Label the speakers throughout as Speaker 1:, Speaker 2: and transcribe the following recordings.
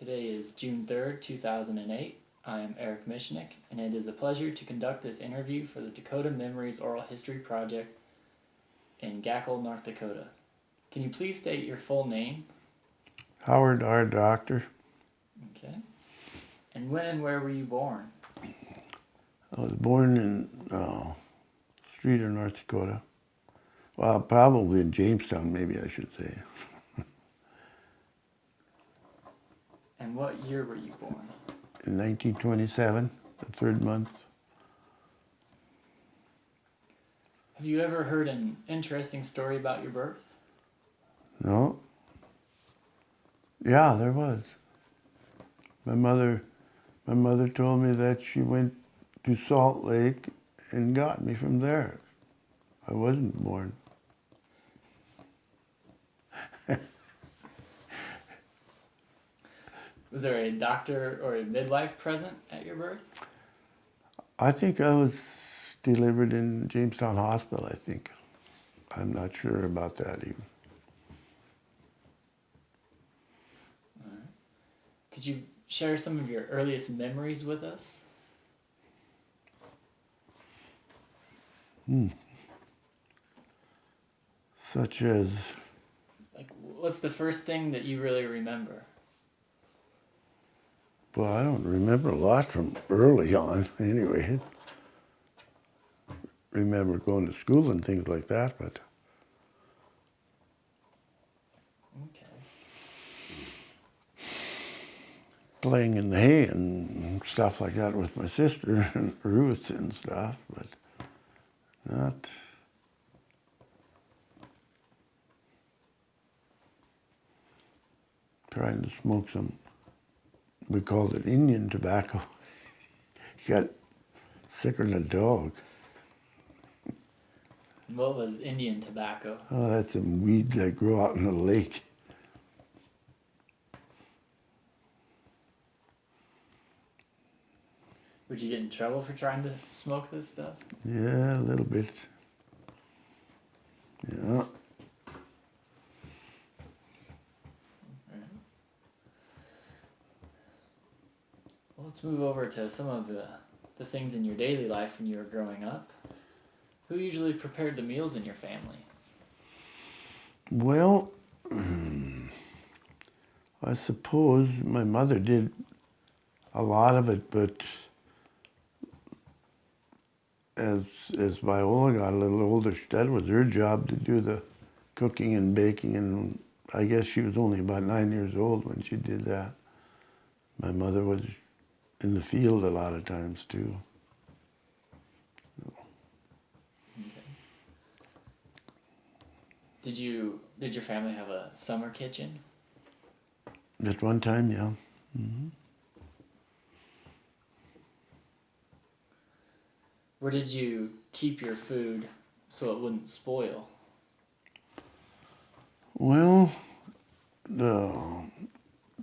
Speaker 1: Today is June 3rd, 2008. I am Eric Michnik, and it is a pleasure to conduct this interview for the Dakota Memories Oral History Project in Gackle, North Dakota. Can you please state your full name?
Speaker 2: Howard R. Dockter.
Speaker 1: Okay. And when and where were you born?
Speaker 2: I was born in Streeter, North Dakota. Well, probably in Jamestown, maybe I should say.
Speaker 1: And what year were you born?
Speaker 2: In 1927, the third month.
Speaker 1: Have you ever heard an interesting story about your birth?
Speaker 2: No. Yeah, there was. My mother told me that she went to Salt Lake and got me from there. I wasn't born.
Speaker 1: Was there a doctor or a midwife present at your birth?
Speaker 2: I think I was delivered in Jamestown Hospital, I think. I'm not sure about that even.
Speaker 1: All right. Could you share some of your earliest memories with us?
Speaker 2: Such as,
Speaker 1: Like, what's the first thing that you really remember?
Speaker 2: well, I don't remember a lot from early on anyway. Remember going to school and things like that, but
Speaker 1: Okay.
Speaker 2: playing in the hay and stuff like that with my sister and Ruth and stuff, but not. Trying to smoke some, we called it Indian tobacco. You got sicker than a dog.
Speaker 1: What was Indian tobacco?
Speaker 2: Oh, that's some weeds that grow out in the lake.
Speaker 1: Would you get in trouble for trying to smoke this stuff?
Speaker 2: Yeah, a little bit. Yeah.
Speaker 1: Well, let's move over to some of the things in your daily life when you were growing up. Who usually prepared the meals in your family?
Speaker 2: Well, I suppose my mother did a lot of it, but as Viola got a little older, that was her job to do the cooking and baking, and I guess she was only about 9 years old when she did that. My mother was in the field a lot of times too.
Speaker 1: Okay. Did your family have a summer kitchen?
Speaker 2: At one time, yeah. Mm-hmm.
Speaker 1: Where did you keep your food so it wouldn't spoil?
Speaker 2: Well,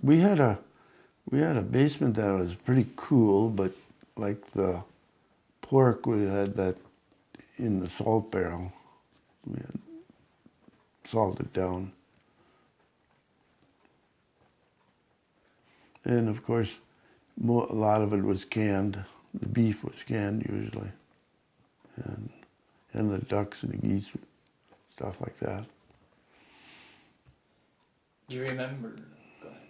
Speaker 2: we had a basement that was pretty cool, but like the pork, we had that in the salt barrel. We had salted down. And of course, a lot of it was canned. The beef was canned usually. And the ducks and the geese, stuff like that.
Speaker 1: Do you remember? Go ahead.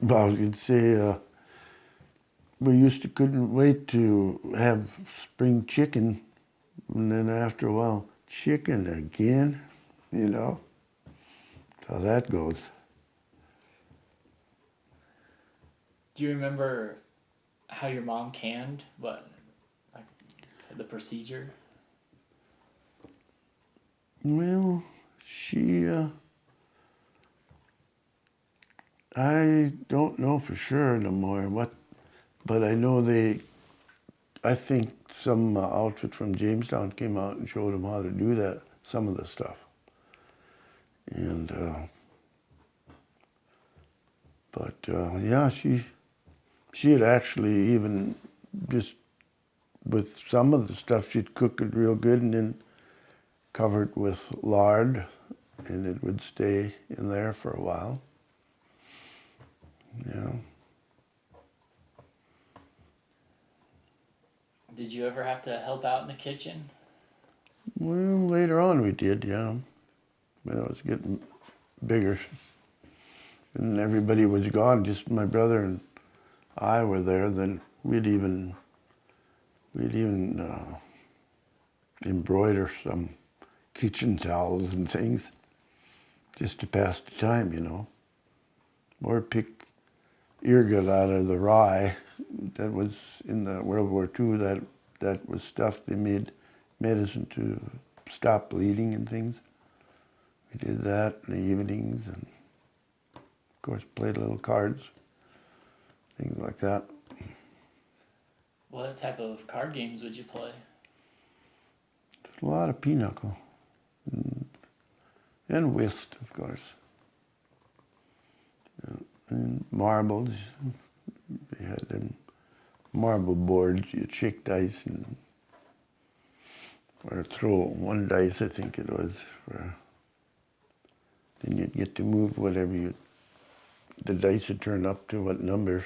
Speaker 2: But I was going to say, we couldn't wait to have spring chicken. And then after a while, chicken again, you know? That's how that goes.
Speaker 1: Do you remember how your mom canned? Like the procedure?
Speaker 2: Well, I don't know for sure no more but I know I think some outfit from Jamestown came out and showed them how to do that, some of the stuff. And, yeah, she had actually even just with some of the stuff, she'd cook it real good and then cover it with lard and it would stay in there for a while. Yeah.
Speaker 1: Did you ever have to help out in the kitchen?
Speaker 2: Well, later on we did, yeah. When I was getting bigger. And everybody was gone, just my brother and I were there. Then we'd even embroider some kitchen towels and things just to pass the time, you know. Or pick ergot out of the rye that was in the World War II. That was stuff they made medicine to stop bleeding and things. We did that in the evenings, and of course played little cards, things like that.
Speaker 1: What type of card games would you play?
Speaker 2: A lot of pinochle and whist, of course. And marbles. We had them marble boards. You'd shake dice or throw one dice, I think it was. Then you'd get to move whatever the dice would turn up to, what numbers.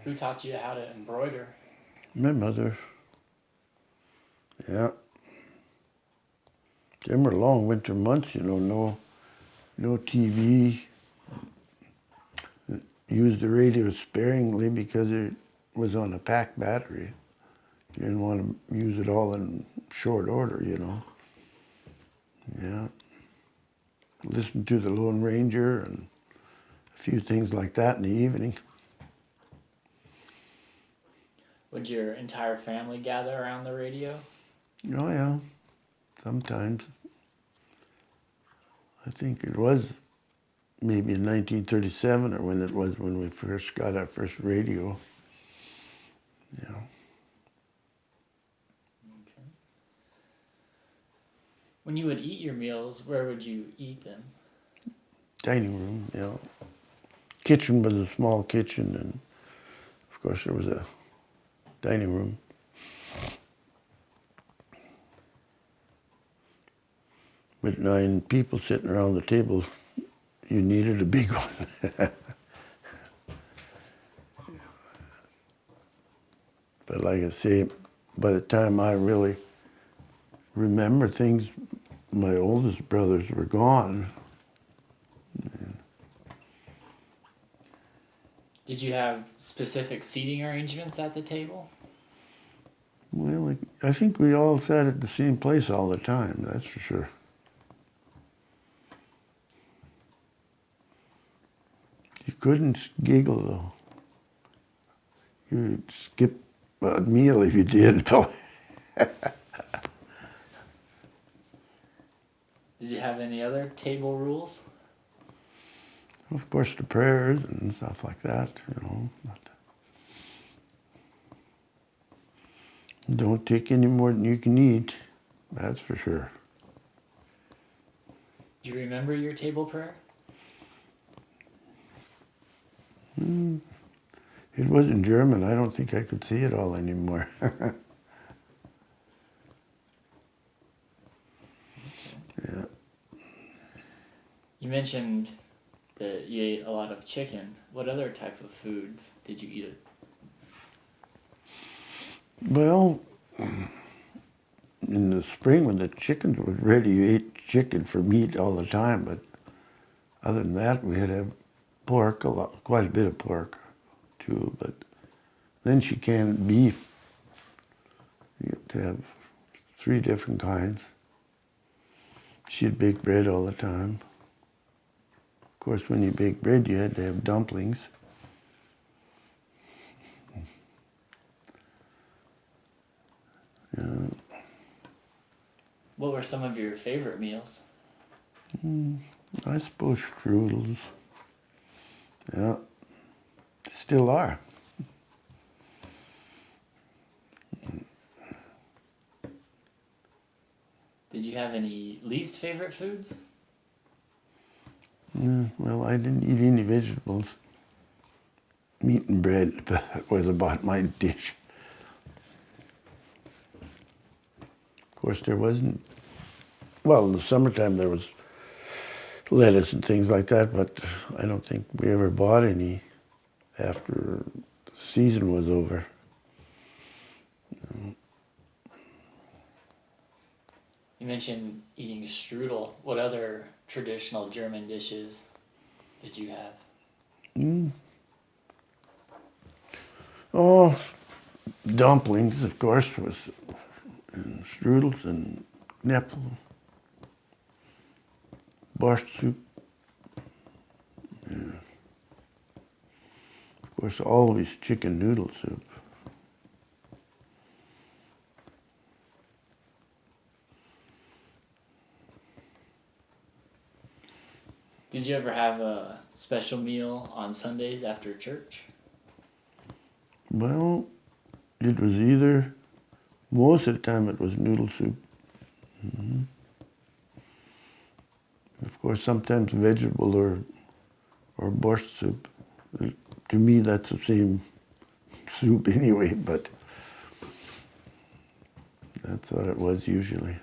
Speaker 1: Who taught you how to embroider?
Speaker 2: My mother. Yeah. Them were long winter months, you know, no TV. Used the radio sparingly because it was on a packed battery. You didn't want to use it all in short order, you know. Yeah. Listen to the Lone Ranger and a few things like that in the evening.
Speaker 1: Would your entire family gather around the radio?
Speaker 2: Oh, yeah. Sometimes. I think it was maybe in 1937 or when we first got our first radio. Yeah.
Speaker 1: Okay. When you would eat your meals, where would you eat them?
Speaker 2: Dining room, you know. Kitchen was a small kitchen, and of course there was a dining room. With 9 people sitting around the table, you needed a big one. But like I say, by the time I really remember things, my oldest brothers were gone.
Speaker 1: Did you have specific seating arrangements at the table?
Speaker 2: Well, I think we all sat at the same place all the time, that's for sure. You couldn't giggle, though. You'd skip a meal if you did.
Speaker 1: Did you have any other table rules?
Speaker 2: Of course, the prayers and stuff like that, you know. Don't take any more than you can eat, that's for sure.
Speaker 1: Do you remember your table prayer?
Speaker 2: It was in German. I don't think I could see it all anymore. Yeah.
Speaker 1: You mentioned that you ate a lot of chicken. What other type of foods did you eat?
Speaker 2: Well, in the spring when the chickens were ready, you ate chicken for meat all the time. But other than that, we had to have pork, quite a bit of pork too. But then she canned beef. You have to have 3 different kinds. She'd bake bread all the time. Of course, when you bake bread, you had to have dumplings. Yeah.
Speaker 1: What were some of your favorite meals?
Speaker 2: I suppose strudels. Yeah, still are.
Speaker 1: Did you have any least favorite foods?
Speaker 2: Well, I didn't eat any vegetables. Meat and bread was about my dish. Of course, there wasn't, well, in the summertime there was lettuce and things like that, but I don't think we ever bought any after the season was over.
Speaker 1: You mentioned eating strudel. What other traditional German dishes did you have?
Speaker 2: Oh, dumplings, of course, and strudels and knepel, borscht soup. Yeah. Of course, always chicken noodle soup.
Speaker 1: Did you ever have a special meal on Sundays after church?
Speaker 2: Well, it was either, most of the time it was noodle soup. Mm-hmm. Of course, sometimes vegetable or borscht soup. To me, that's the same soup anyway, but that's what it was usually.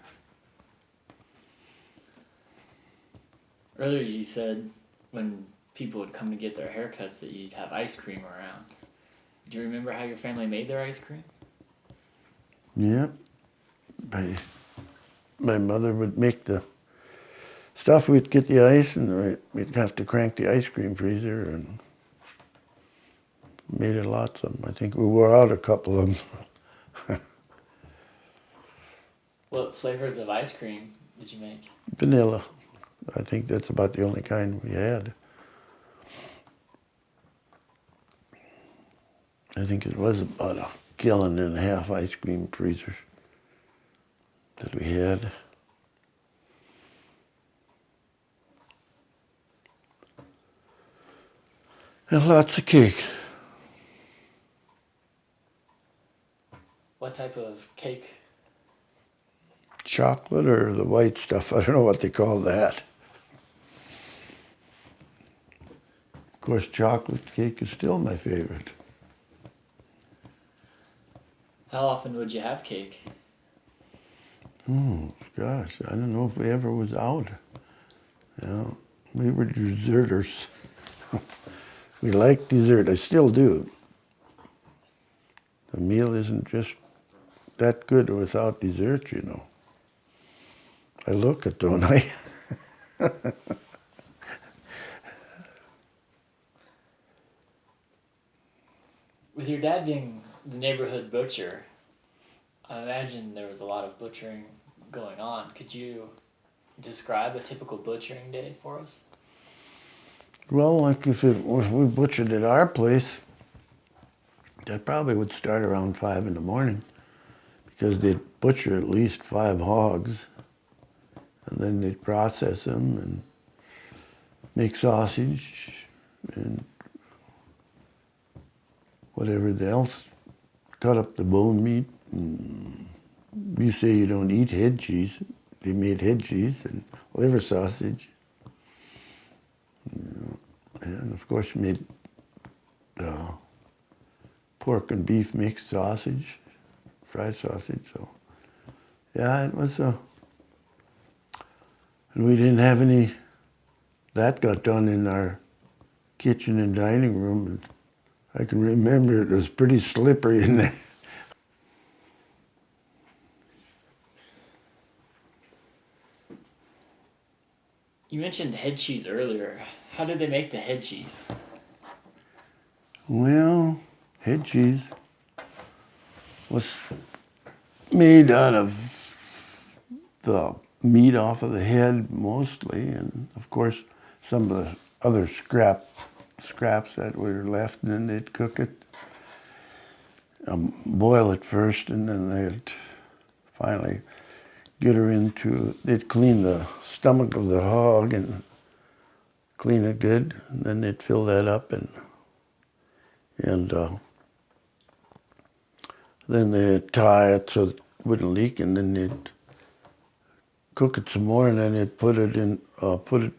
Speaker 1: Earlier you said when people would come to get their haircuts that you'd have ice cream around. Do you remember how your family made their ice cream?
Speaker 2: Yeah, my mother would make the stuff. We'd get the ice, and we'd have to crank the ice cream freezer, and made it lots of them. I think we wore out a couple of them.
Speaker 1: What flavors of ice cream did you make?
Speaker 2: Vanilla. I think that's about the only kind we had. I think it was about 1.5 gallon ice cream freezer that we had. And lots of cake.
Speaker 1: What type of cake?
Speaker 2: Chocolate or the white stuff. I don't know what they call that. Of course, chocolate cake is still my favorite.
Speaker 1: How often would you have cake?
Speaker 2: Oh, gosh, I don't know if we ever was out. You know, we were deserters. We liked dessert. I still do. The meal isn't just that good without dessert, you know. I look it, don't I?
Speaker 1: With your dad being the neighborhood butcher, I imagine there was a lot of butchering going on. Could you describe a typical butchering day for us?
Speaker 2: Well, like if we butchered at our place, that probably would start around 5 in the morning because they'd butcher at least 5 hogs, and then they'd process them and make sausage and whatever else, cut up the bone meat. You say you don't eat head cheese. They made head cheese and liver sausage. And of course made pork and beef mixed sausage, fried sausage. So yeah, it was and we didn't have any, that got done in our kitchen and dining room. And I can remember it was pretty slippery in there.
Speaker 1: You mentioned head cheese earlier. How did they make the head cheese?
Speaker 2: Well, head cheese was made out of the meat off of the head mostly, and of course some of the other scraps that were left, and then they'd cook it, boil it first, and then they'd finally get her into, they'd clean the stomach of the hog and clean it good, and then they'd fill that up, and then they'd tie it so it wouldn't leak, and then they'd cook it some more, and then they'd put it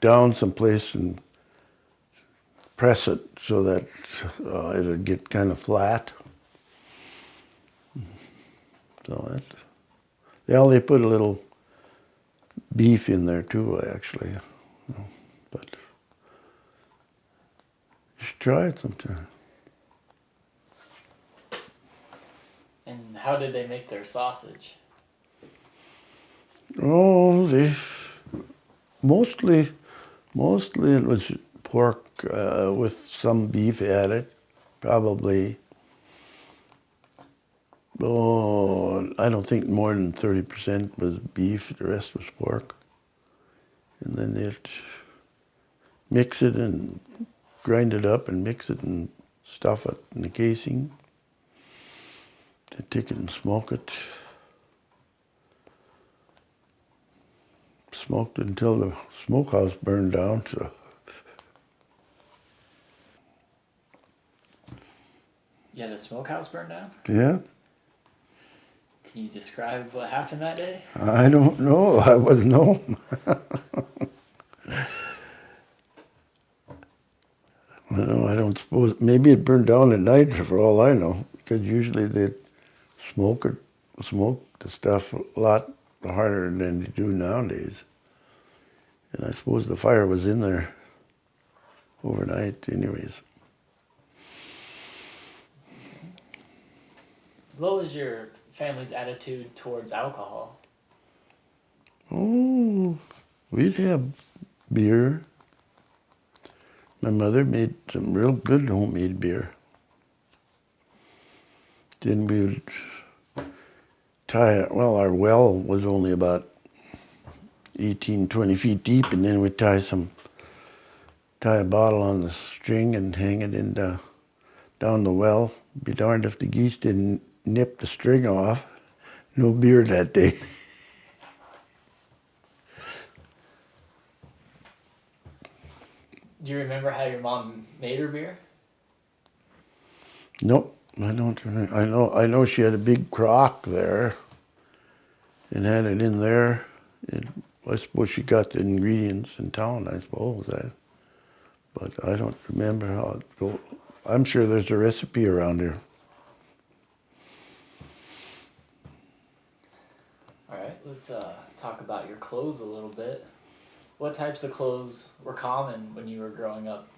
Speaker 2: down someplace and press it so that it'd get kind of flat. So they put a little beef in there too, actually. But you should try it sometime.
Speaker 1: How did they make their sausage?
Speaker 2: Oh, they mostly it was pork with some beef added, probably. Oh, I don't think more than 30% was beef. The rest was pork. And then they'd mix it and grind it up and mix it and stuff it in the casing. They'd take it and smoke it. Smoked it until the smokehouse burned down. So
Speaker 1: You had a smokehouse burned down?
Speaker 2: yeah,
Speaker 1: Can you describe what happened that day?
Speaker 2: I don't know. I wasn't home. I don't suppose. Maybe it burned down at night for all I know, because usually they smoke the stuff a lot harder than they do nowadays. And I suppose the fire was in there overnight anyways.
Speaker 1: What was your family's attitude towards alcohol?
Speaker 2: Oh, we'd have beer. My mother made some real good homemade beer. Then we would our well was only about 18, 20 feet deep, and then we'd tie a bottle on the string and hang it down the well. Be darned if the geese didn't nip the string off. No beer that day.
Speaker 1: Do you remember how your mom made her beer?
Speaker 2: Nope, I don't. I know she had a big crock there, and had it in there. I suppose she got the ingredients in town. I suppose but I don't remember how it goes. I'm sure there's a recipe around here.
Speaker 1: All right, let's talk about your clothes a little bit. What types of clothes were common when you were growing up?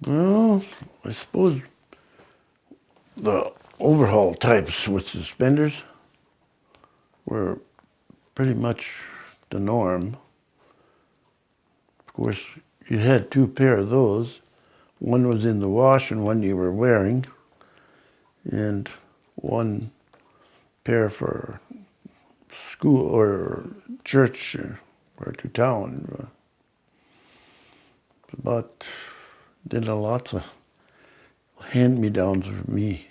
Speaker 2: Well, I suppose the overhaul types with suspenders were pretty much the norm. Of course, you had two pair of those. One was in the wash and one you were wearing, and one pair for school or church or to town. But did a lots of hand-me-downs for me.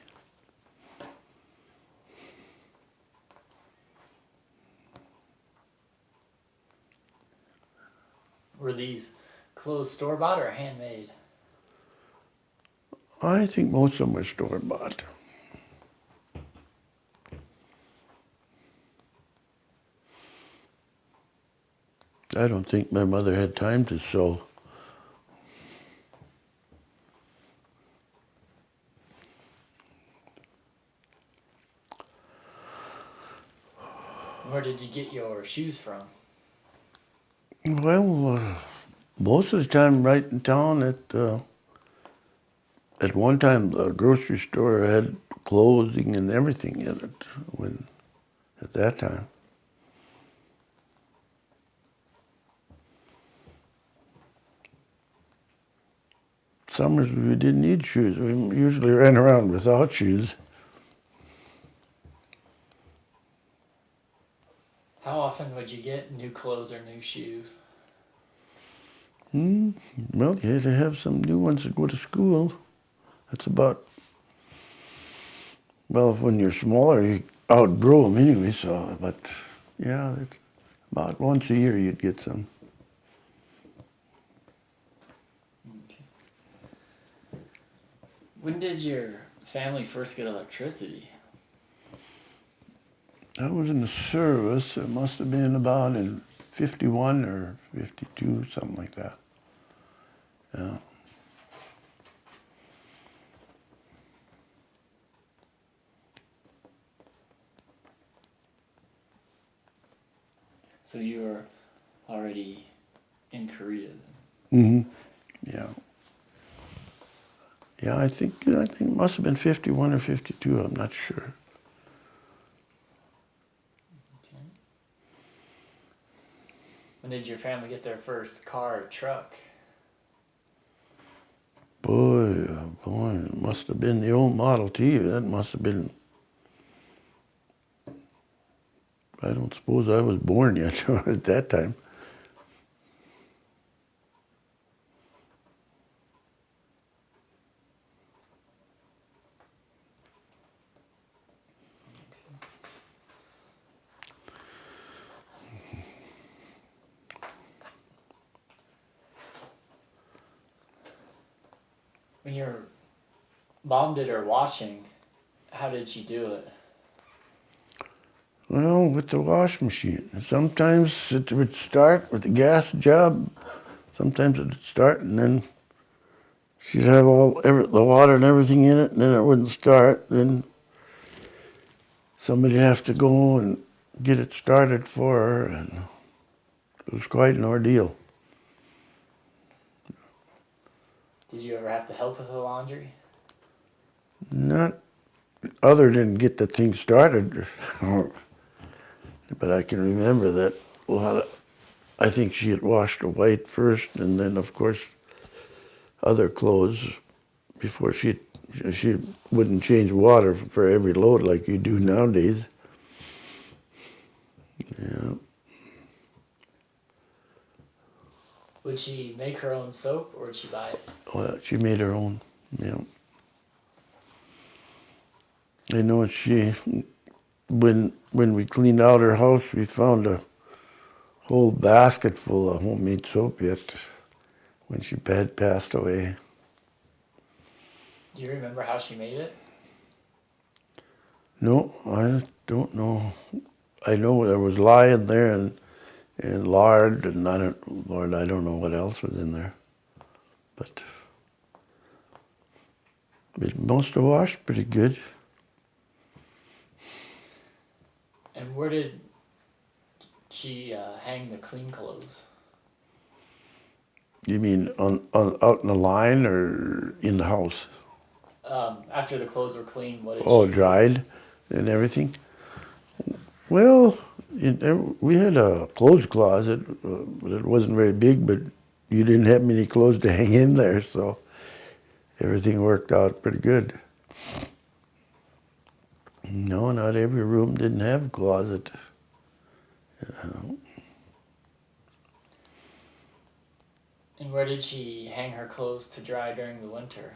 Speaker 1: Were these clothes store-bought or handmade?
Speaker 2: I think most of them were store-bought. I don't think my mother had time to sew.
Speaker 1: Where did you get your shoes from?
Speaker 2: Well, most of the time right in town at one time the grocery store had clothing and everything in it at that time. Summers we didn't need shoes. We usually ran around without shoes.
Speaker 1: How often would you get new clothes or new shoes?
Speaker 2: Well, you had to have some new ones to go to school. That's about, well, when you're smaller, you outgrow them anyway, so, but yeah, it's about once a year you'd get some.
Speaker 1: Okay. When did your family first get electricity?
Speaker 2: I was in the service. It must have been about in 51 or 52, something like that. Yeah.
Speaker 1: So you were already in Korea then?
Speaker 2: Mm-hmm. Yeah. Yeah, I think it must have been 51 or 52. I'm not sure.
Speaker 1: Okay. When did your family get their first car or truck?
Speaker 2: Boy, oh boy, it must have been the old Model T. That must have been. I don't suppose I was born yet at that time.
Speaker 1: When your mom did her washing, how did she do it?
Speaker 2: Well, with the wash machine, sometimes it would start with the gas job. Sometimes it would start, and then she'd have the water and everything in it, and then it wouldn't start. Then somebody'd have to go and get it started for her, and it was quite an ordeal.
Speaker 1: Did you ever have to help with the laundry?
Speaker 2: Not other than get the thing started, but I can remember that a lot of. I think she had washed the white first, and then of course other clothes before she wouldn't change water for every load like you do nowadays. Yeah.
Speaker 1: Would she make her own soap or would she buy it?
Speaker 2: Well, she made her own. Yeah. I know when we cleaned out her house, we found a whole basket full of homemade soap yet when she had passed away.
Speaker 1: Do you remember how she made it?
Speaker 2: No, I don't know. I know there was lye in there and lard, and I don't know what else was in there. But it must have washed pretty good.
Speaker 1: And where did she hang the clean clothes?
Speaker 2: You mean out in the line or in the house?
Speaker 1: After the clothes were clean, what did
Speaker 2: Oh,
Speaker 1: she do?
Speaker 2: dried and everything. Well, we had a clothes closet, but it wasn't very big, but you didn't have many clothes to hang in there, so everything worked out pretty good. No, not every room didn't have a closet.
Speaker 1: And where did she hang her clothes to dry during the winter?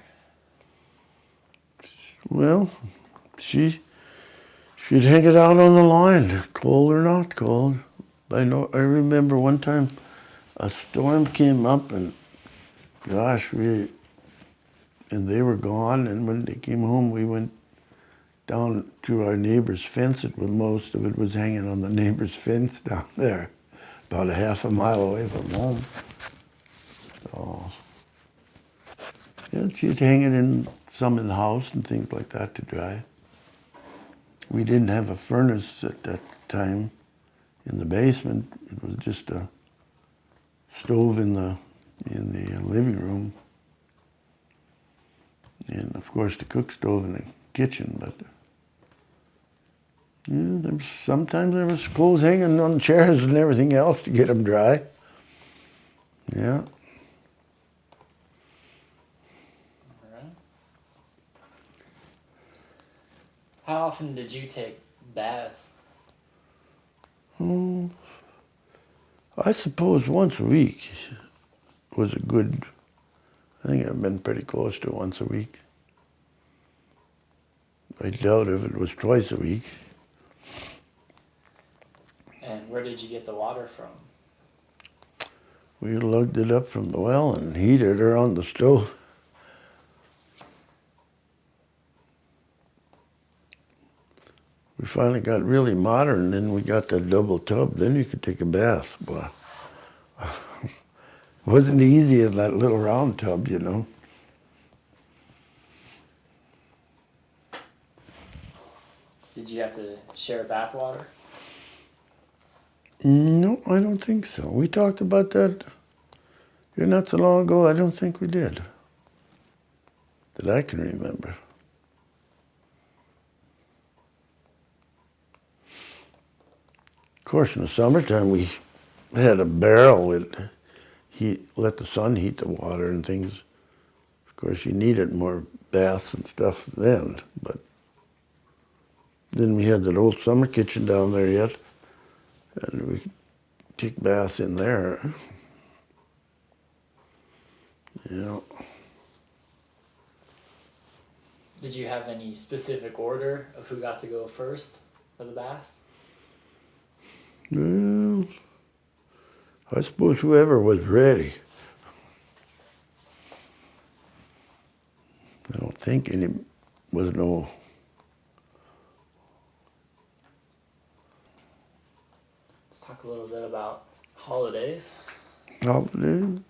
Speaker 2: Well, she'd hang it out on the line, cold or not cold. I remember one time a storm came up and gosh, and they were gone, and when they came home, we went down to our neighbor's fence. Most of it was hanging on the neighbor's fence down there, about a half a mile away from home. So, yeah, she'd hang it some in the house and things like that to dry. We didn't have a furnace at that time in the basement. It was just a stove in the living room, and of course the cook stove in the kitchen. But yeah, sometimes there was clothes hanging on chairs and everything else to get them dry. Yeah.
Speaker 1: Alright. How often did you take baths?
Speaker 2: Oh, I suppose once a week was a good. I think I've been pretty close to once a week. I doubt if it was twice a week.
Speaker 1: And where did you get the water from?
Speaker 2: We lugged it up from the well and heated her on the stove. We finally got really modern, then we got that double tub. Then you could take a bath. But it wasn't easy in that little round tub, you know.
Speaker 1: Did you have to share bath water?
Speaker 2: No, I don't think so. We talked about that here not so long ago. I don't think we did. that I can remember. Of course, in the summertime, we had a barrel with let the sun heat the water and things. Of course, you needed more baths and stuff then, but then we had that old summer kitchen down there yet, and we could take baths in there. Yeah.
Speaker 1: Did you have any specific order of who got to go first for the baths?
Speaker 2: Well, I suppose whoever was ready. I don't think any was no.
Speaker 1: Let's talk a little bit about holidays.
Speaker 2: Holiday.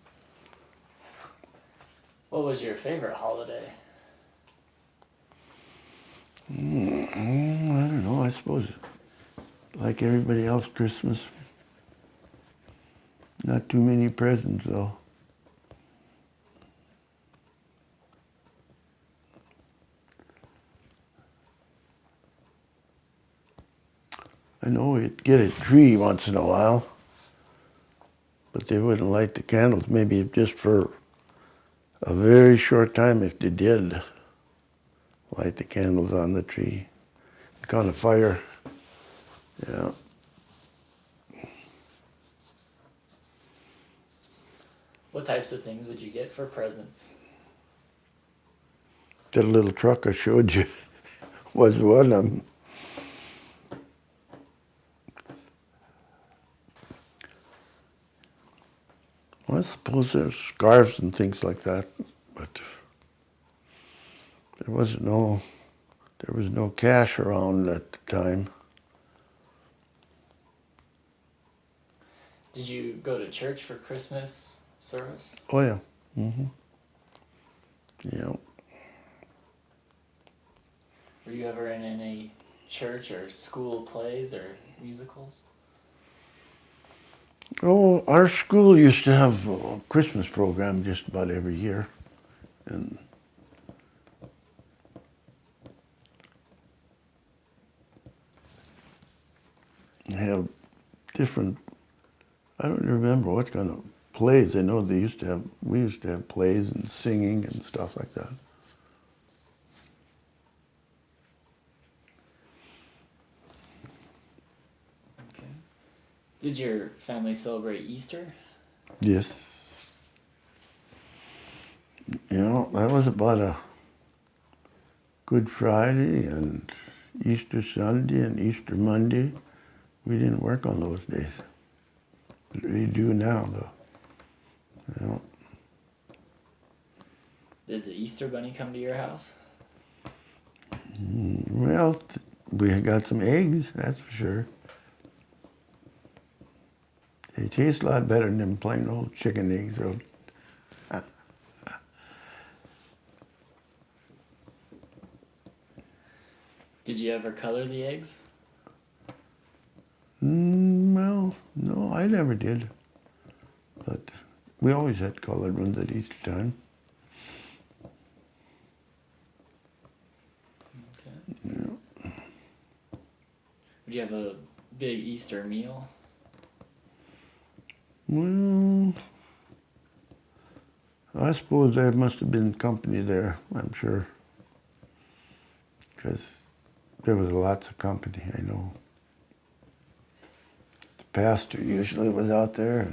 Speaker 1: What was your favorite holiday?
Speaker 2: I don't know. I suppose, like everybody else, Christmas. Not too many presents, though. I know we'd get a tree once in a while, but they wouldn't light the candles, maybe just for a very short time if they did light the candles on the tree. Kind of fire. Yeah.
Speaker 1: What types of things would you get for presents?
Speaker 2: That little truck I showed you was one of them. Well, I suppose there's scarves and things like that, but there was no cash around at the time.
Speaker 1: Did you go to church for Christmas service?
Speaker 2: Oh yeah. Yeah.
Speaker 1: Were you ever in any church or school plays or musicals?
Speaker 2: Oh, our school used to have a Christmas program just about every year, and have different. I don't remember what kind of plays. I know we used to have plays and singing and stuff like that.
Speaker 1: Okay. Did your family celebrate Easter?
Speaker 2: Yes. You know, that was about a Good Friday and Easter Sunday and Easter Monday. We didn't work on those days. We do now, though. Yeah.
Speaker 1: Did the Easter Bunny come to your house?
Speaker 2: Well, we got some eggs, that's for sure. They taste a lot better than them plain old chicken eggs.
Speaker 1: Did you ever color the eggs?
Speaker 2: Well, no, I never did. But we always had colored ones at Easter time.
Speaker 1: Okay.
Speaker 2: Yeah.
Speaker 1: Would you have a big Easter meal?
Speaker 2: Well, I suppose there must have been company there, I'm sure. Because there was lots of company, I know. The pastor usually was out there.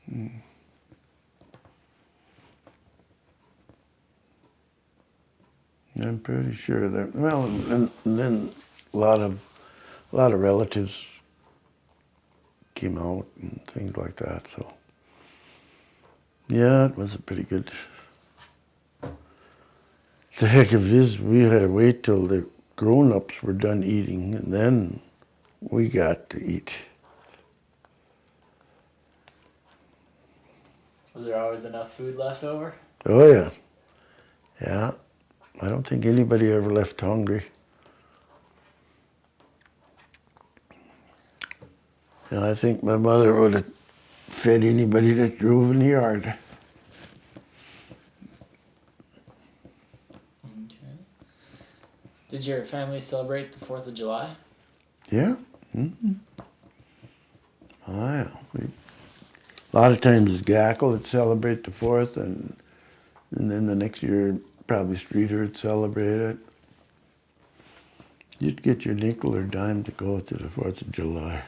Speaker 2: I'm pretty sure that, well, and then a lot of relatives came out and things like that, so. Yeah, it was a pretty good. The heck of it is, we had to wait till the grown-ups were done eating, and then we got to eat.
Speaker 1: Was there always enough food left over?
Speaker 2: Oh yeah. Yeah. I don't think anybody ever left hungry. And I think my mother would have fed anybody that drove in the yard.
Speaker 1: Did your family celebrate the 4th of July?
Speaker 2: Yeah. Mm-hmm. Oh, yeah. A lot of times Gackle would celebrate the 4th, and then the next year probably Streeter would celebrate it. You'd get your nickel or dime to go to the 4th of July.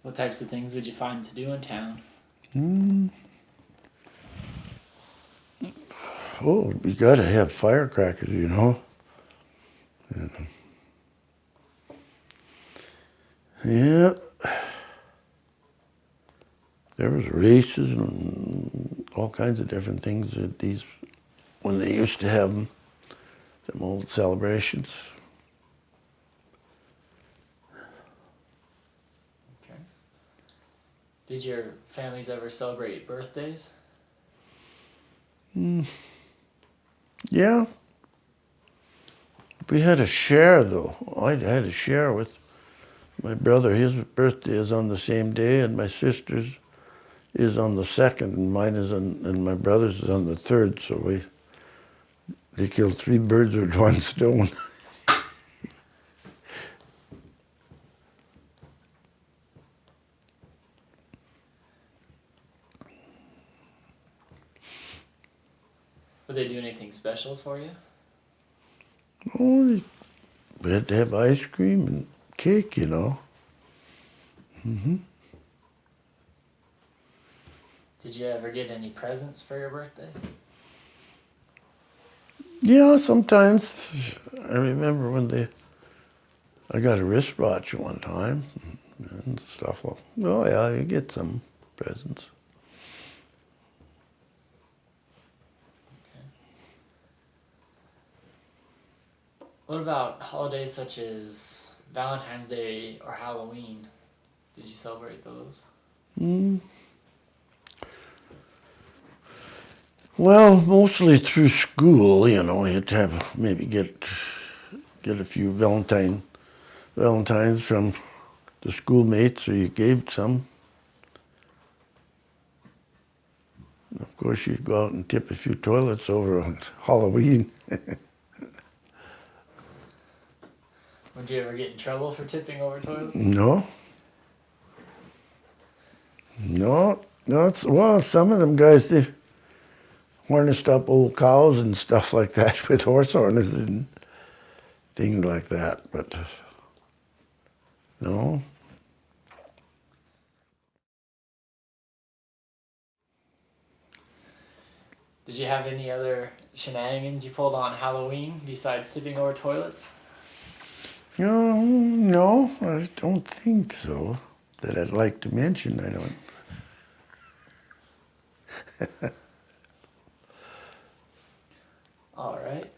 Speaker 1: What types of things would you find to do in town?
Speaker 2: Oh, you gotta have firecrackers, you know. And, yeah. There was races and all kinds of different things at these, when they used to have them old celebrations.
Speaker 1: Okay. Did your families ever celebrate birthdays?
Speaker 2: Yeah. We had a share, though. I had a share with my brother. His birthday is on the same day, and my sister's is on the 2nd, and mine is on, and my brother's is on the 3rd. So they killed 3 birds with 1 stone.
Speaker 1: Would they do anything special for you?
Speaker 2: Oh, we had to have ice cream and cake, you know.
Speaker 1: Did you ever get any presents for your birthday?
Speaker 2: Yeah, sometimes. I remember when I got a wristwatch one time and stuff. Oh yeah, you get some presents.
Speaker 1: Okay. What about holidays such as Valentine's Day or Halloween? Did you celebrate those?
Speaker 2: Well, mostly through school, you know. You had to have maybe get a few Valentines from the schoolmates, or you gave some. Of course, you'd go out and tip a few toilets over on Halloween.
Speaker 1: Would you ever get in trouble for tipping over toilets?
Speaker 2: No. Well, some of them guys, they harnessed up old cows and stuff like that with horse harnesses and things like that, but no.
Speaker 1: Did you have any other shenanigans you pulled on Halloween besides tipping over toilets?
Speaker 2: No, I don't think so. That I'd like to mention, I don't.
Speaker 1: All right.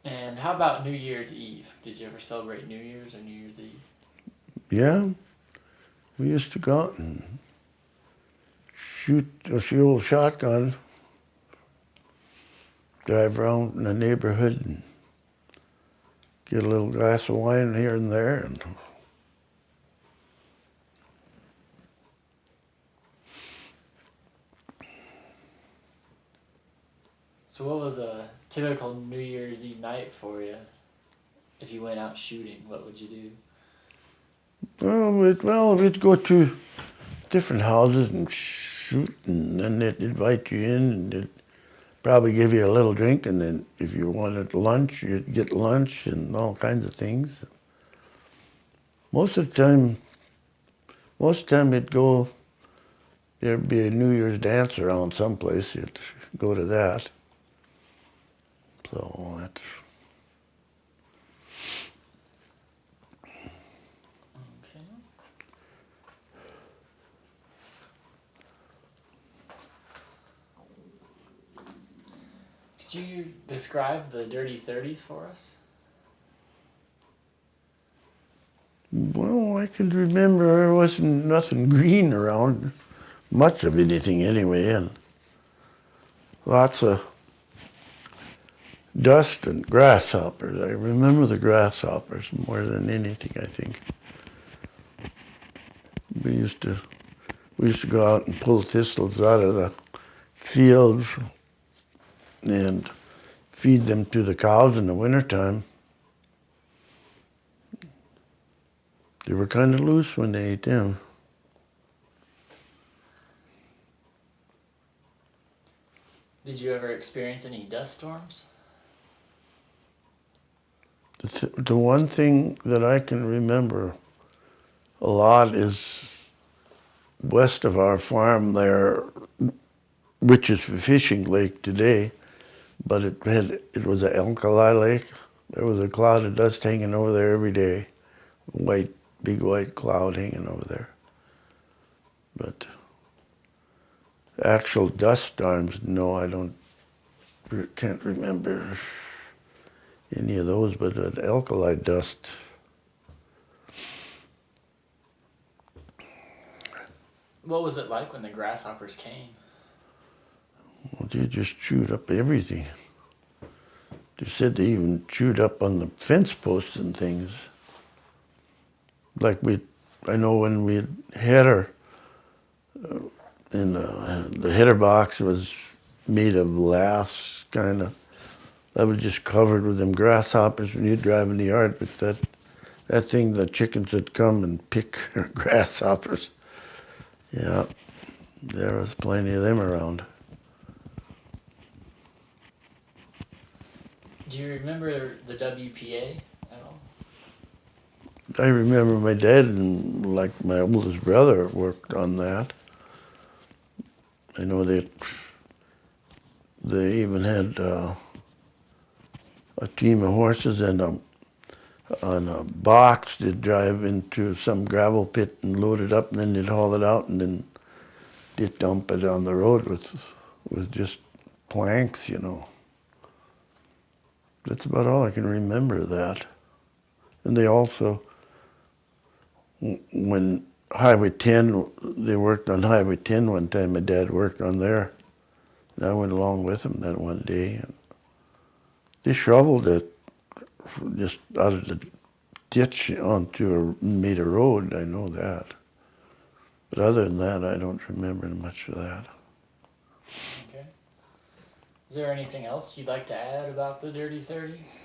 Speaker 1: And how about New Year's Eve? Did you ever celebrate New Year's or New Year's Eve?
Speaker 2: Yeah, we used to go out and shoot a old shotgun, drive around in the neighborhood and get a little glass of wine here and there. And
Speaker 1: So what was a typical New Year's Eve night for you? If you went out shooting, what would you do?
Speaker 2: we'd go to different houses and shoot, and then they'd invite you in, and they'd probably give you a little drink, and then if you wanted lunch, you'd get lunch and all kinds of things. Most of the time it'd go, there'd be a New Year's dance around someplace, you'd go to that. So that's...
Speaker 1: Okay. Could you describe the Dirty 30s for us?
Speaker 2: Well, I can remember there wasn't nothing green around, much of anything anyway, and lots of dust and grasshoppers. I remember the grasshoppers more than anything, I think. We used to go out and pull thistles out of the fields and feed them to the cows in the wintertime. They were kind of loose when they ate them.
Speaker 1: Did you ever experience any dust storms?
Speaker 2: The one thing that I can remember a lot is west of our farm there, which is a fishing lake today, but it was an alkali lake. There was a cloud of dust hanging over there every day, big white cloud hanging over there. But actual dust storms, no, can't remember any of those, but an alkali dust.
Speaker 1: What was it like when the grasshoppers came?
Speaker 2: Well, they just chewed up everything. They said they even chewed up on the fence posts and things. Like I know when we had her, and the header box was made of laths, kind of. That was just covered with them grasshoppers when you'd drive in the yard. But that thing, the chickens would come and pick grasshoppers. Yeah, there was plenty of them around.
Speaker 1: Do you remember the WPA at all?
Speaker 2: I remember my dad and like my oldest brother worked on that. I know they even had a team of horses and on a box they'd drive into some gravel pit and load it up, and then they'd haul it out, and then they'd dump it on the road with just planks, you know. That's about all I can remember of that. And they also, when Highway 10, they worked on Highway 10 one time, my dad worked on there. And I went along with him that one day. And they shoveled it just out of the ditch made a road, I know that. But other than that, I don't remember much of that.
Speaker 1: Okay. Is there anything else you'd like to add about the Dirty 30s?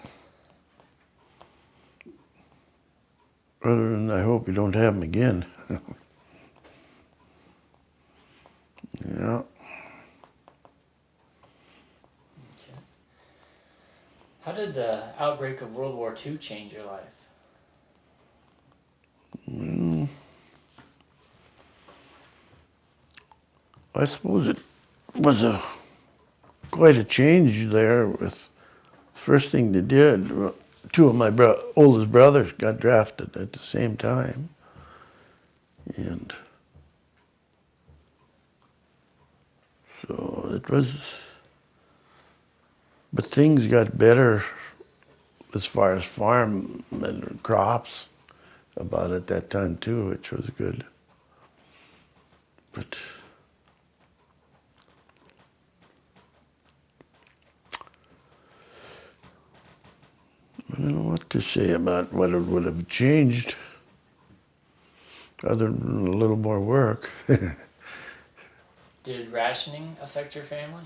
Speaker 2: Other than I hope you don't have them again. Yeah.
Speaker 1: Okay. How did the outbreak of World War II change your life?
Speaker 2: I suppose it was quite a change there. With first thing they did, two of my oldest brothers got drafted at the same time, and so it was. But things got better as far as farm and crops about at that time too, which was good. But I don't know what to say about what it would have changed, other than a little more work.
Speaker 1: Did rationing affect your family?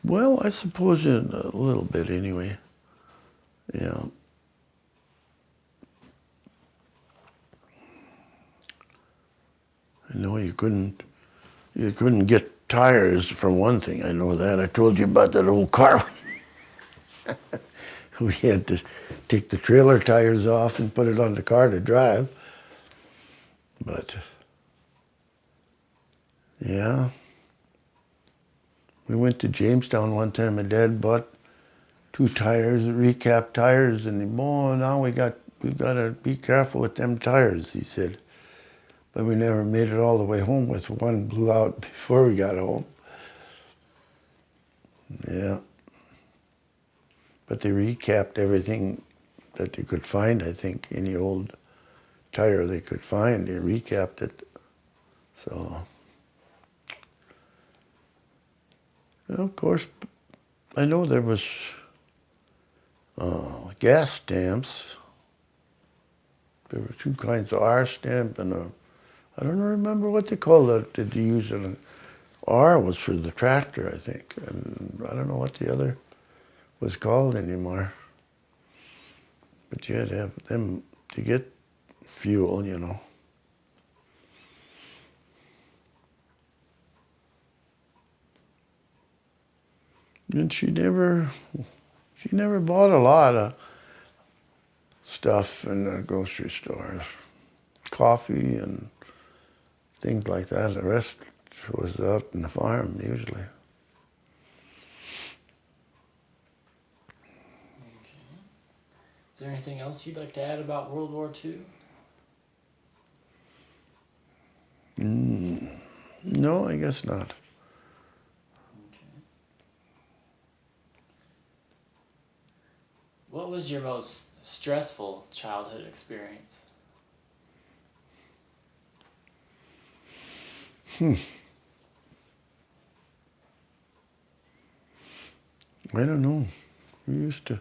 Speaker 2: Well, I suppose in a little bit anyway. Yeah. I know you couldn't get tires for one thing. I know that. I told you about that old car. We had to take the trailer tires off and put it on the car to drive. But yeah. We went to Jamestown one time. My dad bought 2 tires, recap tires, and boy, now we gotta be careful with them tires, he said. But we never made it all the way home with one blew out before we got home. Yeah. But they recapped everything that they could find, I think. Any old tire they could find, they recapped it. So, and of course, I know there was gas stamps. There were 2 kinds of R stamp and I don't remember what they called it. Did you use an R was for the tractor, I think. And I don't know what the other was called anymore. But you had to have them to get fuel, you know. And she never bought a lot of stuff in the grocery stores. Coffee and things like that. The rest was out in the farm usually.
Speaker 1: Okay. Is there anything else you'd like to add about World War II?
Speaker 2: No, I guess not.
Speaker 1: Okay. What was your most stressful childhood experience?
Speaker 2: I don't know. We used to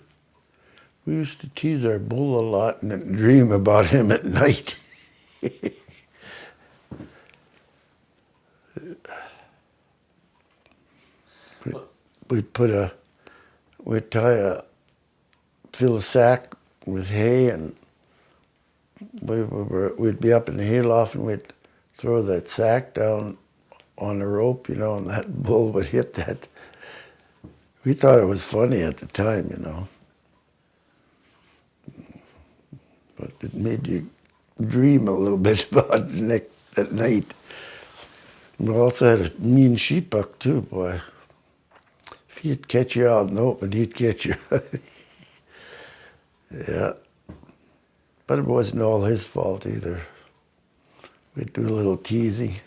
Speaker 2: tease our bull a lot and then dream about him at night.
Speaker 1: What,
Speaker 2: We'd fill a sack with hay, and we'd be up in the hayloft, and we'd throw that sack down on the rope, you know, and that bull would hit that. We thought it was funny at the time, you know, but it made you dream a little bit about that night. We also had a mean sheepbuck too, boy. If he'd catch you out in the open, he'd catch you. Yeah. But it wasn't all his fault either. We'd do a little teasing.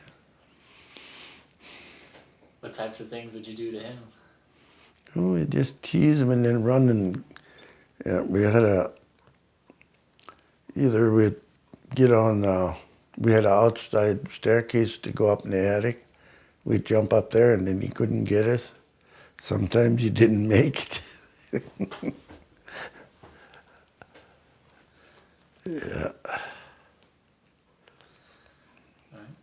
Speaker 1: what types of things would you do to him?
Speaker 2: Oh, we'd just tease him and then run and we had either we'd get on, we had an outside staircase to go up in the attic. We'd jump up there and then he couldn't get us. Sometimes he didn't make it. Yeah.
Speaker 1: Right.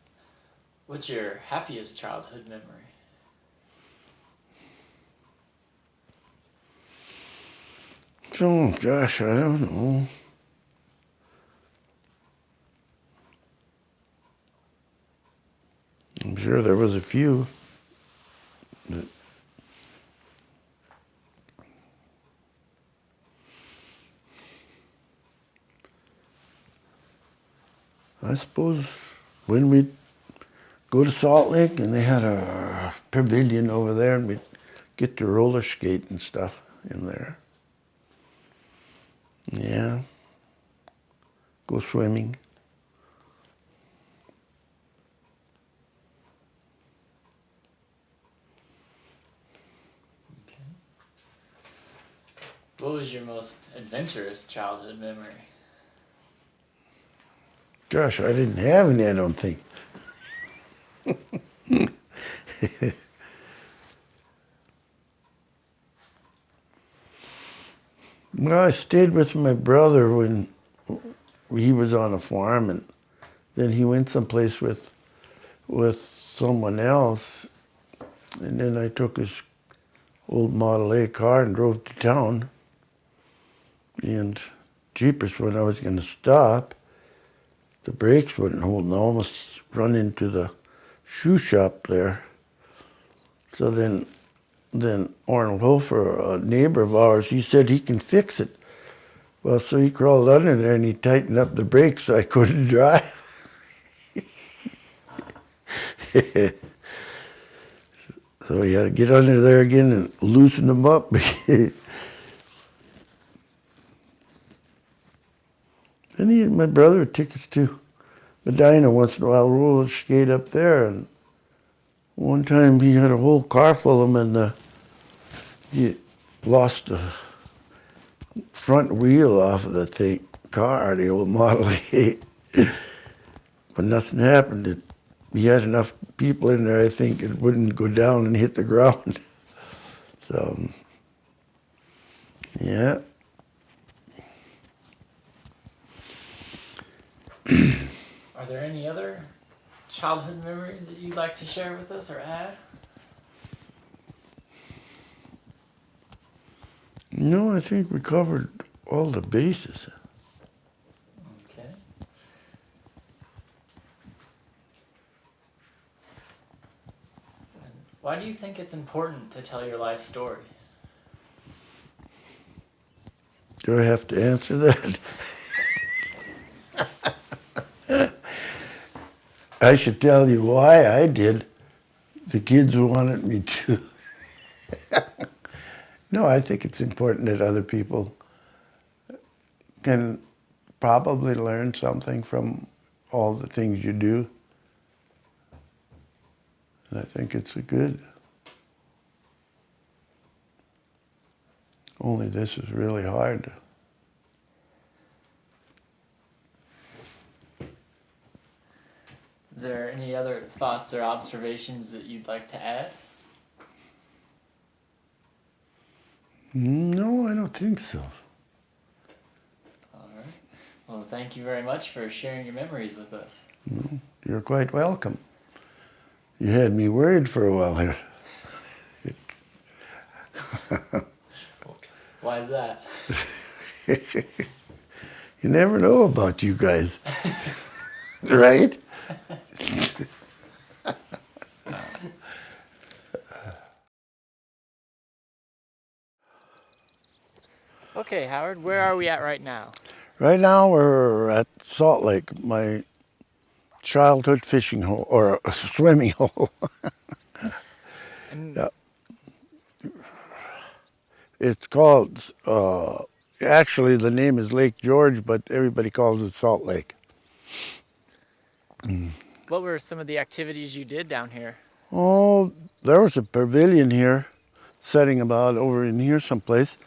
Speaker 1: What's your happiest childhood memory?
Speaker 2: Oh, gosh, I don't know. I'm sure there was a few. But I suppose when we'd go to Salt Lake and they had a pavilion over there and we'd get to roller skate and stuff in there. Yeah. Go swimming.
Speaker 1: Okay. What was your most adventurous childhood memory?
Speaker 2: Gosh, I didn't have any, I don't think. Well, I stayed with my brother when he was on a farm, and then he went someplace with someone else, and then I took his old Model A car and drove to town. And jeepers, when I was going to stop, the brakes wouldn't hold, and I almost run into the shoe shop there. So then Arnold Hofer, a neighbor of ours, he said he can fix it. Well, so he crawled under there and he tightened up the brakes so I couldn't drive. So he had to get under there again and loosen them up. And my brother had tickets to Medina once in a while, roller skate up there. And one time he had a whole car full of them, and he lost the front wheel off of the car, the old Model A. But nothing happened. He had enough people in there, I think it wouldn't go down and hit the ground. So, yeah.
Speaker 1: Are there any other childhood memories that you'd like to share with us or add?
Speaker 2: No, I think we covered all the bases.
Speaker 1: Okay. And why do you think it's important to tell your life story?
Speaker 2: Do I have to answer that? I should tell you why I did. The kids wanted me to. No, I think it's important that other people can probably learn something from all the things you do. And I think it's a good. Only this is really hard.
Speaker 1: Is there any other thoughts or observations that you'd like to add?
Speaker 2: No, I don't think so.
Speaker 1: All right. Well, thank you very much for sharing your memories with us.
Speaker 2: No, you're quite welcome. You had me worried for a while here.
Speaker 1: Why is that?
Speaker 2: You never know about you guys, right?
Speaker 1: Okay, Howard, where are we at right now?
Speaker 2: Right now we're at Salt Lake, my childhood fishing hole or swimming hole.
Speaker 1: And
Speaker 2: Yeah. It's called, actually the name is Lake George, but everybody calls it Salt Lake.
Speaker 1: what were some of the activities you did down here?
Speaker 2: Oh, there was a pavilion here, setting about over in here someplace,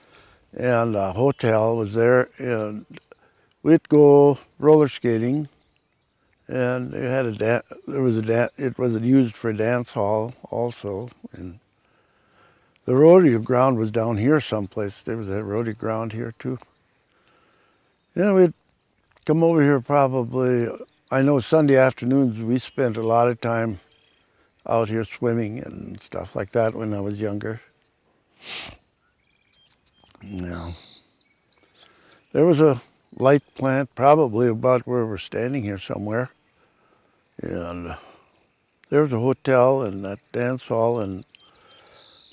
Speaker 2: and a hotel was there, and we'd go roller skating, and they had there was it was used for a dance hall also, and the rodeo ground was down here someplace. There was a rodeo ground here too. Yeah, we'd come over here probably, I know Sunday afternoons we spent a lot of time out here swimming and stuff like that when I was younger. Yeah. There was a light plant probably about where we're standing here somewhere. And there was a hotel and that dance hall, and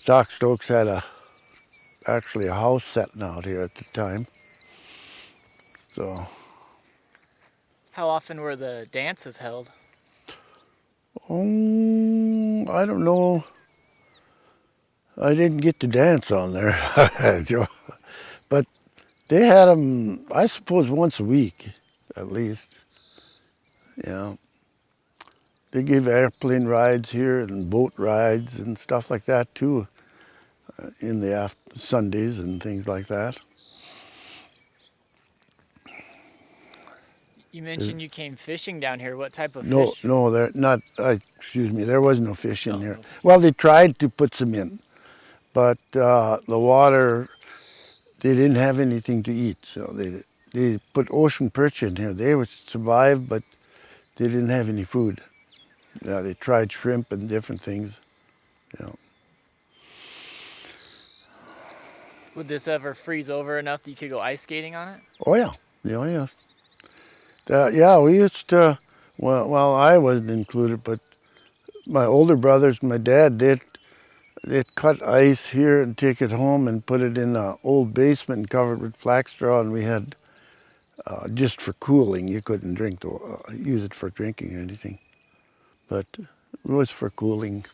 Speaker 2: Doc Stokes had actually a house setting out here at the time. So,
Speaker 1: How often were the dances held?
Speaker 2: I don't know. I didn't get to dance on there, but they had them, I suppose, once a week, at least. Yeah. They gave airplane rides here and boat rides and stuff like that too, in the Sundays and things like that.
Speaker 1: You mentioned you came fishing down here. What type of
Speaker 2: No,
Speaker 1: fish?
Speaker 2: no, there not. Excuse me, there was no fish in
Speaker 1: Oh,
Speaker 2: there.
Speaker 1: no.
Speaker 2: Well, they tried to put some in, but the water, they didn't have anything to eat, so they put ocean perch in here. They would survive, but they didn't have any food. Yeah, they tried shrimp and different things. Yeah.
Speaker 1: Would this ever freeze over enough that you could go ice skating on it?
Speaker 2: Oh yeah, oh yeah. Yeah, we used to. Well, I wasn't included, but my older brothers, my dad did. They'd cut ice here and take it home and put it in an old basement and cover it with flax straw, and we had just for cooling. You couldn't use it for drinking or anything, but it was for cooling,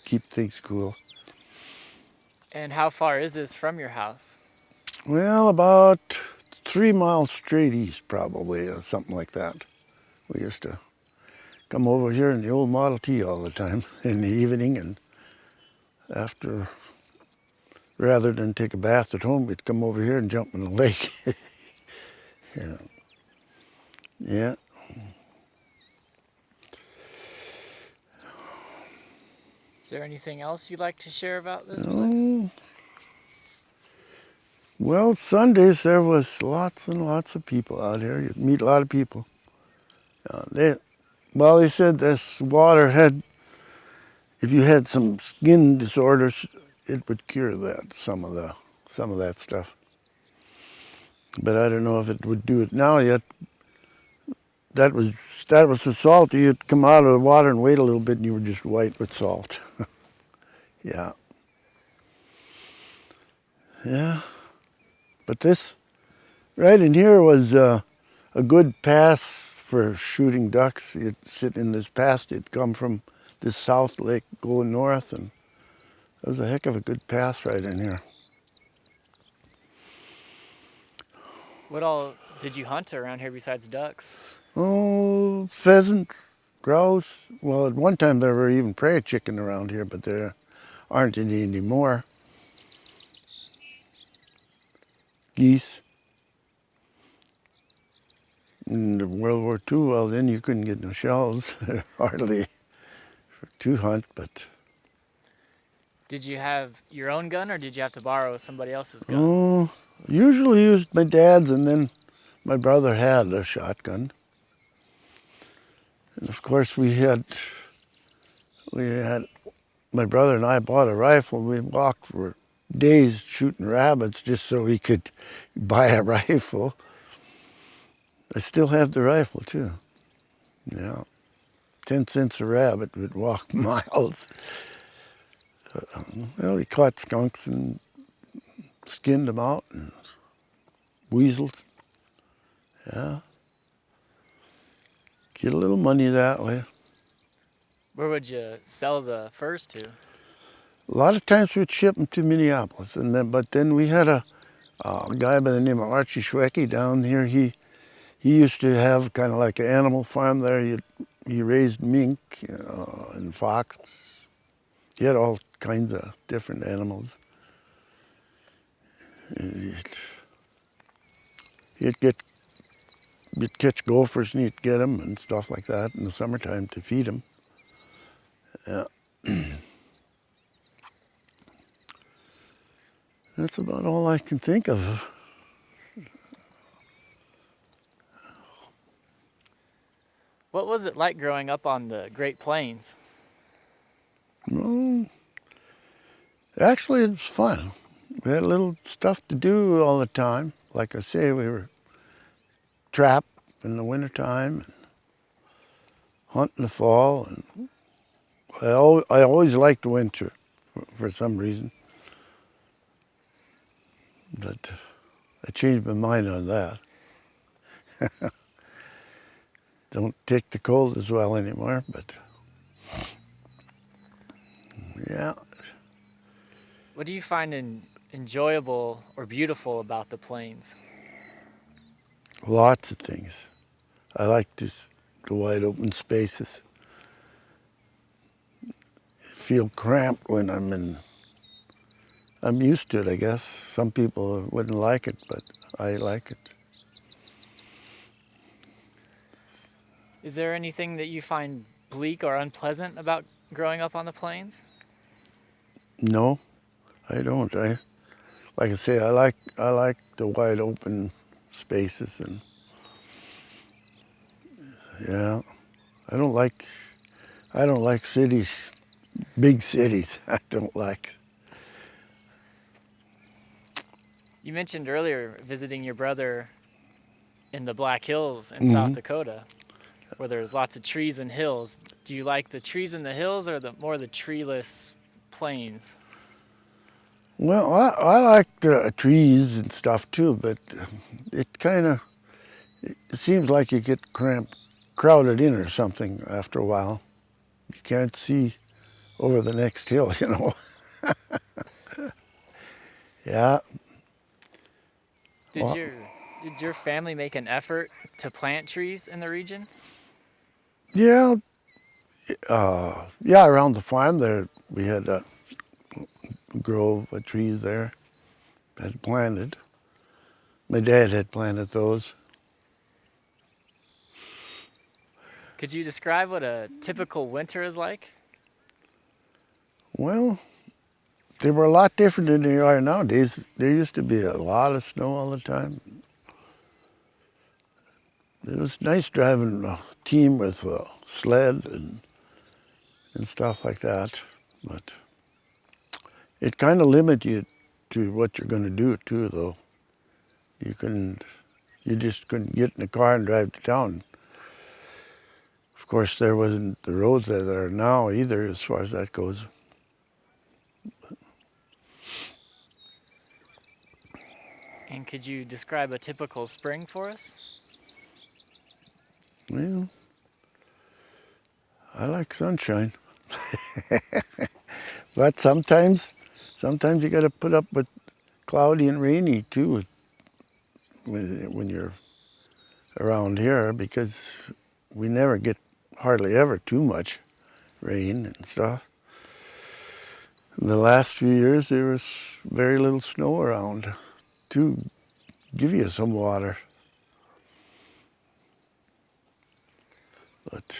Speaker 2: keep things cool.
Speaker 1: And how far is this from your house?
Speaker 2: Well, about 3 miles straight east, probably, or something like that. We used to come over here in the old Model T all the time in the evening, and after, rather than take a bath at home, we'd come over here and jump in the lake. Yeah. Yeah.
Speaker 1: Is there anything else you'd like to share about this place?
Speaker 2: Oh, well, Sundays there was lots and lots of people out here. You'd meet a lot of people. They Well, they said this water had, if you had some skin disorders, it would cure that, some of that stuff. But I don't know if it would do it now yet. That was that was so salty. You'd come out of the water and wait a little bit, and you were just white with salt. Yeah, yeah. But this right in here was a good pass for shooting ducks. You'd sit in this pass. You'd come from this south lake going north, and it was a heck of a good pass right in here.
Speaker 1: What all did you hunt around here besides ducks?
Speaker 2: Oh, pheasant, grouse. Well, at one time there were even prairie chicken around here, but there aren't any anymore. Geese. In World War II, well, then you couldn't get no shells, hardly, to hunt, but
Speaker 1: Did you have your own gun or did you have to borrow somebody else's gun?
Speaker 2: oh, usually used my dad's, and then my brother had a shotgun. And of course my brother and I bought a rifle. We walked for days shooting rabbits just so we could buy a rifle. I still have the rifle too. Yeah, 10 cents a rabbit would walk miles. Well, we caught skunks and skinned them out, and weasels. Yeah, get a little money that way.
Speaker 1: Where would you sell the furs to?
Speaker 2: A lot of times we'd ship them to Minneapolis, but then we had a guy by the name of Archie Schwecke down here. He used to have kind of like an animal farm there. He raised mink and fox. He had all kinds of different animals. And he'd catch gophers and he'd get them and stuff like that in the summertime to feed them. Yeah. That's about all I can think of.
Speaker 1: What was it like growing up on the Great Plains?
Speaker 2: Well, actually, it's fun. We had a little stuff to do all the time. Like I say, we were trapped in the wintertime and hunt in the fall. And I always liked winter for some reason. But I changed my mind on that. Don't take the cold as well anymore, but yeah.
Speaker 1: What do you find enjoyable or beautiful about the plains?
Speaker 2: Lots of things. I like the wide open spaces. I feel cramped when I'm used to it, I guess. Some people wouldn't like it, but I like it.
Speaker 1: Is there anything that you find bleak or unpleasant about growing up on the plains?
Speaker 2: No, I don't. Like I say, I like the wide open spaces, and yeah, I don't like cities, big cities. I don't like.
Speaker 1: You mentioned earlier visiting your brother in the Black Hills in South Dakota, where there's lots of trees and hills. Do you like the trees and the hills or more the treeless plains?
Speaker 2: Well, I like the trees and stuff too, but it seems like you get crowded in or something after a while. You can't see over the next hill, you know. Yeah.
Speaker 1: Did
Speaker 2: Well,
Speaker 1: your family make an effort to plant trees in the region?
Speaker 2: yeah, yeah. Around the farm there, we had a grove of trees there. Had planted. My dad had planted those.
Speaker 1: Could you describe what a typical winter is like?
Speaker 2: Well, they were a lot different than they are nowadays. There used to be a lot of snow all the time. It was nice driving a team with sled and stuff like that. But it kind of limits you to what you're going to do too, though. You just couldn't get in the car and drive to town. Of course, there wasn't the roads that are now either, as far as that goes.
Speaker 1: And could you describe a typical spring for us?
Speaker 2: Well, I like sunshine. But sometimes you got to put up with cloudy and rainy too when you're around here, because we never get hardly ever too much rain and stuff. In the last few years, there was very little snow around to give you some water. But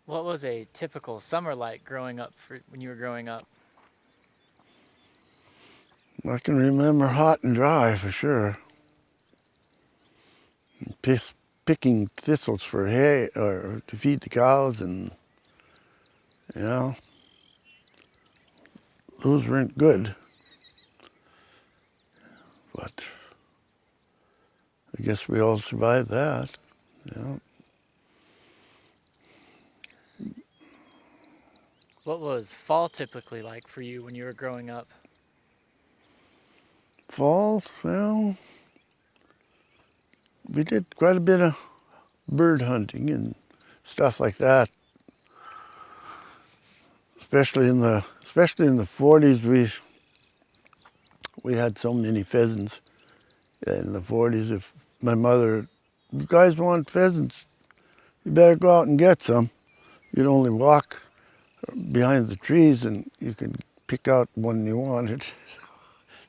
Speaker 1: What was a typical summer like growing up when you were growing up?
Speaker 2: I can remember hot and dry for sure. Picking thistles for hay or to feed the cows, and you know, those weren't good. But I guess we all survived that. Yeah.
Speaker 1: What was fall typically like for you when you were growing up?
Speaker 2: Fall, well, we did quite a bit of bird hunting and stuff like that. Especially in the 40s, we had so many pheasants. In the 40s, if my mother, you guys want pheasants, you better go out and get some. You'd only walk behind the trees and you could pick out one you wanted.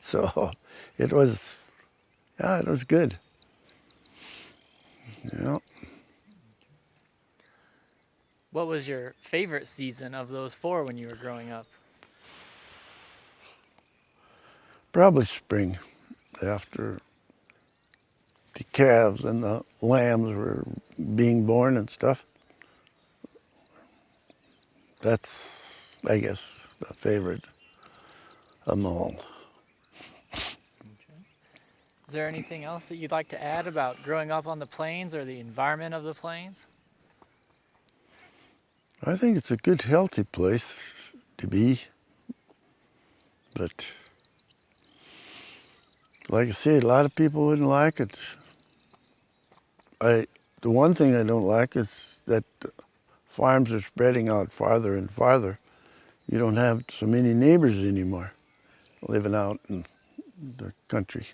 Speaker 2: So it was, yeah, it was good. Yeah.
Speaker 1: What was your favorite season of those four when you were growing up?
Speaker 2: Probably spring, after the calves and the lambs were being born and stuff. That's, I guess, the favorite of them all.
Speaker 1: Okay. Is there anything else that you'd like to add about growing up on the plains or the environment of the plains?
Speaker 2: I think it's a good, healthy place to be. But like I say, a lot of people wouldn't like it. The one thing I don't like is that farms are spreading out farther and farther. You don't have so many neighbors anymore living out in the country.